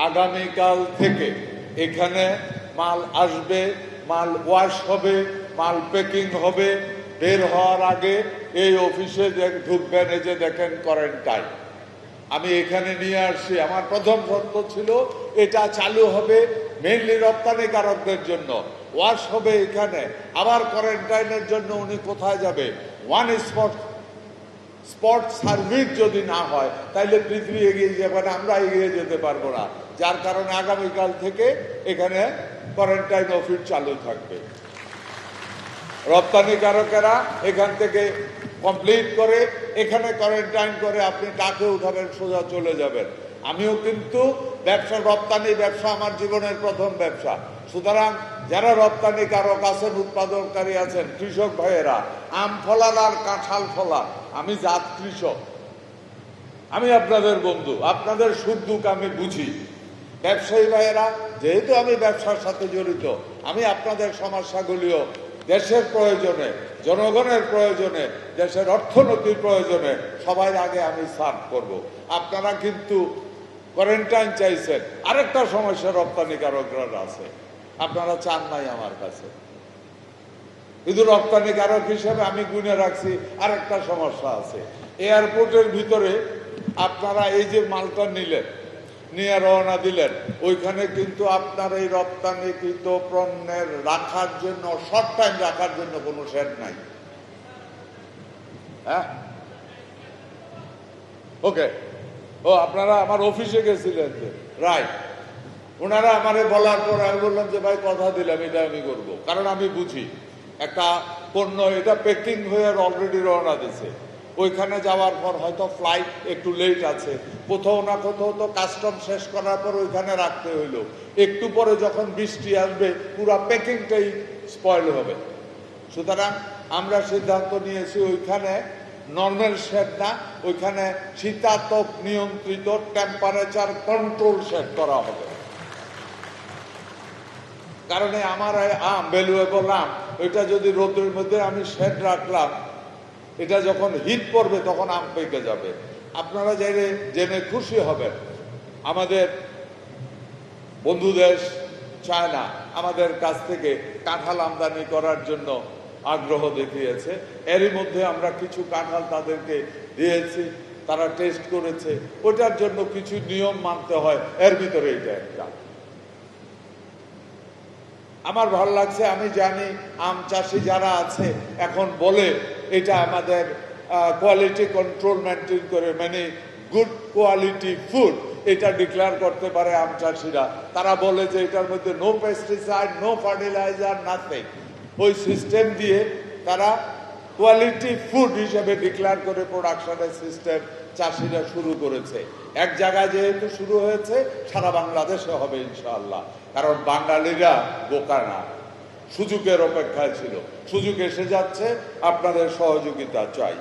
আগামীকাল থেকে এখানে মাল আসবে, মাল ওয়াশ হবে, মাল প্যাকিং হবে। বের হওয়ার আগে এই অফিসে ঢুকবেন, এই যে দেখেন কোয়ারেন্টাইন আমি এখানে নিয়ে আসছি। আমার প্রথম শর্ত ছিল এটা চালু হবে মেইনলি রপ্তানিকারকদের জন্য, ওয়াশ হবে এখানে, আবার কোয়ারেন্টাইনের জন্য উনি কোথায় যাবে? ওয়ান স্পট সার্ভিস যদি না হয় তাইলে পৃথিবী এগিয়ে যাবে না, আমরা এগিয়ে যেতে পারবো না। যার কারণে আগামীকাল থেকে এখানে কোয়ারেন্টাইন অফিস চালু থাকবে। রপ্তানিকারকেরা এখান থেকে কমপ্লিট করে এখানে কোয়ারেন্টাইন করে আপনি টাকে উঠাবেন, সোজা চলে যাবেন। আমিও কিন্তু রপ্তানি ব্যবসা আমার জীবনের প্রথম ব্যবসা। সুতরাং যারা রপ্তানিকারক আছেন, উৎপাদনকারী আছেন, কৃষক ভাইয়েরা, আম ফলার আর কাঁঠাল ফলার, আমি জাত কৃষক, আমি আপনাদের বন্ধু, আপনাদের সুখ দুঃখ আমি বুঝি। ব্যবসায়ী ভাইয়েরা, যেহেতু আমি ব্যবসার সাথে জড়িত, আমি আপনাদের সমস্যাগুলিও দেশের প্রয়োজনে, জনগণের প্রয়োজনে, দেশের অর্থনীতির প্রয়োজনে সবার আগে আমি সার্ভ করব। আপনারা কিন্তু কোয়ারেন্টাইন চাইছেন, আরেকটা সমস্যা রপ্তানিকারকরা আছে, আপনারা চান নাই আমার কাছে। কিন্তু রপ্তানিকারক হিসেবে আমি গুনে রাখছি আরেকটা সমস্যা আছে। এয়ারপোর্টের ভিতরে আপনারা এই যে মালটা নিলেন, নিয়ে রওনা দিলেন, ওইখানে কিন্তু আপনার এই রপ্তানিকৃত পণ্যের রাখার জন্য, শর্ট টাইম রাখার জন্য কোনো শেড নাই। হ্যাঁ, ওকে। ও আপনারা আমার অফিসে গেছিলেন যে, রাইট। ওনারা আমারে বলার পর আমি বললাম যে ভাই কথা দিলাম এটা আমি করবো, কারণ আমি বুঝি একটা পণ্য এটা প্যাকিং হয়ে অলরেডি রওনা দিছে, ওইখানে যাওয়ার পর হয়তো ফ্লাইট একটু লেট আছে, কোথাও না কোথাও তো কাস্টম শেষ করার পর ওইখানে রাখতে হইলো, একটু পরে যখন বৃষ্টি আসবে পুরো প্যাকিংটাই স্পয়েল হবে। সুতরাং আমরা সিদ্ধান্ত নিয়েছি ওইখানে নর্মাল শেড না, ওইখানে শীতাতপ নিয়ন্ত্রিত টেম্পারেচার কন্ট্রোল শেড করা হবে। কারণ আমার আম ভ্যালুয়েবল আম, ওইটা যদি রোদের মধ্যে আমি শেড রাখলাম, এটা যখন হিট পড়বে তখন আম পেকে যাবে। আপনারা জেনে খুশি হবেন, আমাদের বন্ধু দেশ চায়না আমাদের কাছ থেকে কাঁঠাল আমদানি করার জন্য আগ্রহ দেখিয়েছে। এরই মধ্যে আমরা কিছু কাঁঠাল তাদেরকে দিয়েছি, তারা টেস্ট করেছে। ওটার জন্য কিছু নিয়ম মানতে হয়, এর ভিতরে এটা একটা। আমার ভালো লাগছে, আমি জানি আম চাষি যারা আছে এখন বলে এটা আমাদের কোয়ালিটি কন্ট্রোল মেনটেন করে, মানে গুড কোয়ালিটি ফুড এটা ডিক্লেয়ার করতে পারে আম চাষিরা। তারা বলে যে এটার মধ্যে no pesticide, no fertiliser, nothing. ওই সিস্টেম দিয়ে তারা কোয়ালিটি ফুড হিসেবে ডিক্লেয়ার করে প্রোডাকশনের সিস্টেম চাষিরা শুরু করেছে। এক জায়গায় যেহেতু শুরু হয়েছে, সারা বাংলাদেশে হবে ইনশাআল্লাহ। কারণ বাঙালিরা বোকা না, সুযোগের অপেক্ষায় ছিল, সুযোগ এসে যাচ্ছে, আপনাদের সহযোগিতা চাই।